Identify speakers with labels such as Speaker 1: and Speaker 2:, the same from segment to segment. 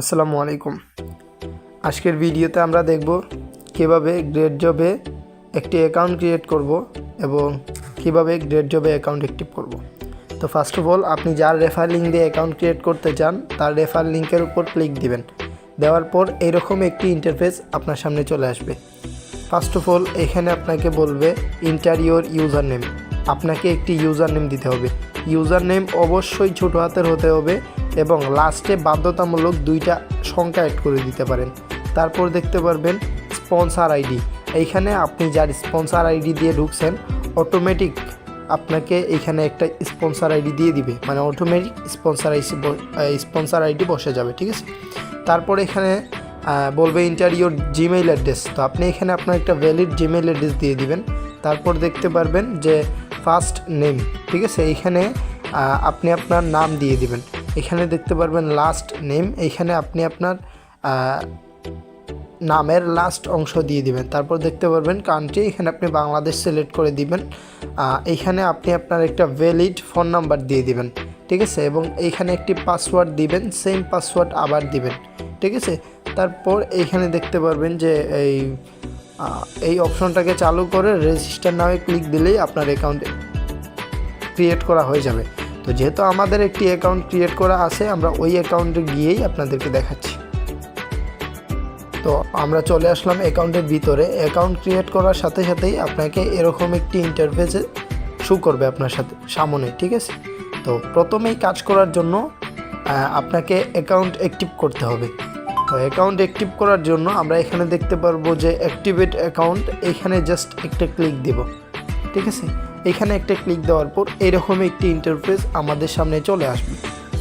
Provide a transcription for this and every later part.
Speaker 1: আসসালামু আলাইকুম। আজকের ভিডিওতে আমরা দেখব কিভাবে গ্রেড জবে একটি অ্যাকাউন্ট ক্রিয়েট করব এবং কিভাবে গ্রেড জবে অ্যাকাউন্ট অ্যাক্টিভ করব। তো ফার্স্ট অফ অল আপনি যার রেফার লিঙ্ক দিয়ে অ্যাকাউন্ট ক্রিয়েট করতে চান তার রেফার লিঙ্কের উপর ক্লিক দিবেন। দেওয়ার পর এইরকম একটি ইন্টারফেস আপনার সামনে চলে আসবে। ফার্স্ট অফ অল এখানে আপনাকে বলবে ইন্টার ইউর ইউজার নেম। আপনাকে একটি ইউজার নেম দিতে হবে। ইউজার নেম অবশ্যই ছোটো হাতের হতে হবে এবং লাস্টে বাধ্যতামূলক 2টা সংখ্যা অ্যাড করে দিতে পারেন। তারপর দেখতে পারবেন স্পন্সর আইডি। এইখানে আপনি যার স্পন্সর আইডি দিয়ে ঢুকছেন অটোমেটিক আপনাকে এখানে একটা স্পন্সর আইডি দিয়ে দিবে, মানে অটোমেটিক স্পন্সর আইডি বসে যাবে, ঠিক আছে। তারপর এখানে বলবে ইন্টার ইউর জিমেইল অ্যাড্রেস। তো আপনি এখানে আপনার একটা ভ্যালিড জিমেইল অ্যাড্রেস দিয়ে দিবেন। তারপর দেখতে পারবেন যে ফার্স্ট নেম, ঠিক আছে, এইখানে আপনি আপনার নাম দিয়ে দিবেন। এখানে দেখতে পারবেন লাস্ট নেম, এইখানে আপনি আপনার নামের লাস্ট অংশ দিয়ে দিবেন। তারপর দেখতে পারবেন কান্ট্রি, এখানে আপনি বাংলাদেশ সিলেক্ট করে দিবেন। এইখানে আপনি আপনার একটা ভ্যালিড ফোন নাম্বার দিয়ে দিবেন, ঠিক আছে, এবং এইখানে একটি পাসওয়ার্ড দিবেন, সেম পাসওয়ার্ড আবার দিবেন, ঠিক আছে। তারপর এইখানে দেখতে পারবেন যে এই অপশনটাকে চালু করে রেজিস্টার নামে ক্লিক দিলেই আপনার অ্যাকাউন্ট ক্রিয়েট করা হয়ে যাবে। তো যেহেতু আমাদের একটি অ্যাকাউন্ট ক্রিয়েট করা আছে, আমরা ওই অ্যাকাউন্টে গিয়েই আপনাদেরকে দেখাচ্ছি। তো আমরা চলে আসলাম অ্যাকাউন্টের ভিতরে। অ্যাকাউন্ট ক্রিয়েট করার সাথে সাথেই আপনাকে এরকম একটি ইন্টারফেসে শো করবে আপনার সামনে, ঠিক আছে। তো প্রথমেই কাজ করার জন্য আপনাকে অ্যাকাউন্ট অ্যাক্টিভ করতে হবে। তো অ্যাকাউন্ট অ্যাক্টিভ করার জন্য আমরা এখানে দেখতে পারবো যে অ্যাক্টিভেট অ্যাকাউন্ট, এখানে জাস্ট একটা ক্লিক দেব, ঠিক আছে। এখানে একটা ক্লিক দেওয়ার পর এরকম একটি ইন্টারফেস আমাদের সামনে চলে আসবে।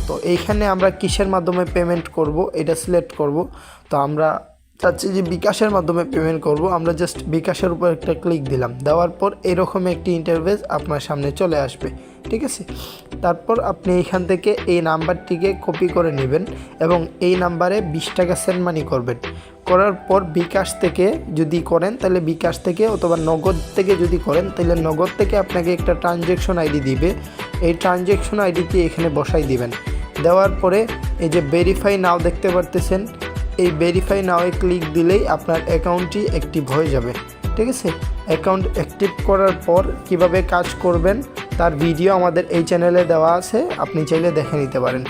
Speaker 1: তো এইখানে আমরা কিসের মাধ্যমে পেমেন্ট করব এটা সিলেক্ট করব। তো আমরা চাচ্ছি যে বিকাশের মাধ্যমে পেমেন্ট করব। আমরা জাস্ট বিকাশের উপর একটা ক্লিক দিলাম। দেওয়ার পর এরকম একটি ইন্টারফেস আপনার সামনে চলে আসবে, ঠিক আছে। তারপর আপনি এখান থেকে এই নাম্বারটিকে কপি করে নেবেন এবং এই নাম্বারে 20 টাকা সেন্ড মানি করবেন। করার পর বিকাশ থেকে যদি করেন তাহলে বিকাশ থেকে, অথবা নগদ থেকে যদি করেন তাহলে নগদ থেকে আপনাকে একটা ট্রানজ্যাকশন আইডি দিবে। এই ট্রানজ্যাকশন আইডিটি এখানে বসাই দিবেন। দেওয়ার পরে এই যে ভেরিফাই নাও দেখতে পারতেছেন, এই ভেরিফাই নাওয়ে ক্লিক দিলেই আপনার অ্যাকাউন্টটি অ্যাক্টিভ হয়ে যাবে, ঠিক আছে। অ্যাকাউন্ট অ্যাক্টিভ করার পর কিভাবে কাজ করবেন তার ভিডিও আমাদের এই চ্যানেলে দেওয়া আছে, আপনি চাইলে দেখে নিতে পারেন।